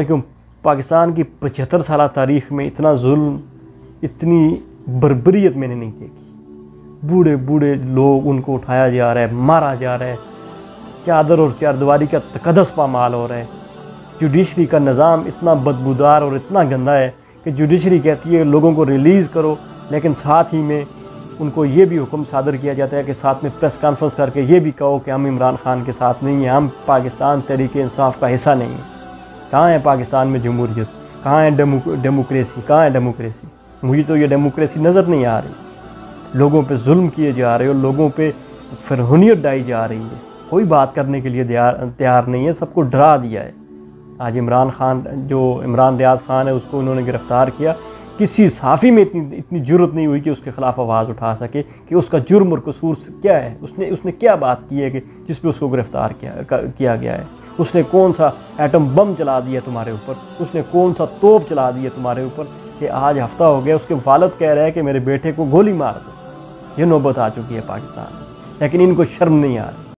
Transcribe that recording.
क्यों पाकिस्तान की 75 साल तारीख़ में इतना जुल्म, इतनी बर्बरियत मैंने नहीं देखी। बूढ़े बूढ़े लोग, उनको उठाया जा रहा है, मारा जा रहा है, चादर और चारदीवारी का तकदस पामाल हो रहा है। जुडिशरी का निज़ाम इतना बदबूदार और इतना गंदा है कि जुडिशरी कहती है लोगों को रिलीज़ करो, लेकिन साथ ही में उनको ये भी हुक्म सादर किया जाता है कि साथ में प्रेस कॉन्फ्रेंस करके ये भी कहो कि हम इमरान खान के साथ नहीं हैं, हम पाकिस्तान तहरीक इंसाफ का हिस्सा नहीं हैं। कहाँ है पाकिस्तान में जमहूरियत? कहाँ है डेमोक्रेसी? कहाँ है डेमोक्रेसी? मुझे तो ये डेमोक्रेसी नज़र नहीं आ रही। लोगों पे जुल्म किए जा रहे हो, लोगों पे फिरौनियत डाई जा रही है, कोई बात करने के लिए तैयार नहीं है, सबको डरा दिया है। आज इमरान खान, जो इमरान रियाज खान है, उसको उन्होंने गिरफ़्तार किया। किसी सहाफ़ी में इतनी जुर्रत नहीं हुई कि उसके ख़िलाफ़ आवाज़ उठा सके कि उसका जुर्म और कसूर क्या है, उसने क्या बात की है कि जिस पे उसको गिरफ़्तार किया गया है। उसने कौन सा एटम बम चला दिया तुम्हारे ऊपर, उसने कौन सा तोप चला दिया तुम्हारे ऊपर कि आज हफ्ता हो गया उसके वालिद कह रहे हैं कि मेरे बेटे को गोली मार दो। ये नौबत आ चुकी है पाकिस्तान में, लेकिन इनको शर्म नहीं आ रही।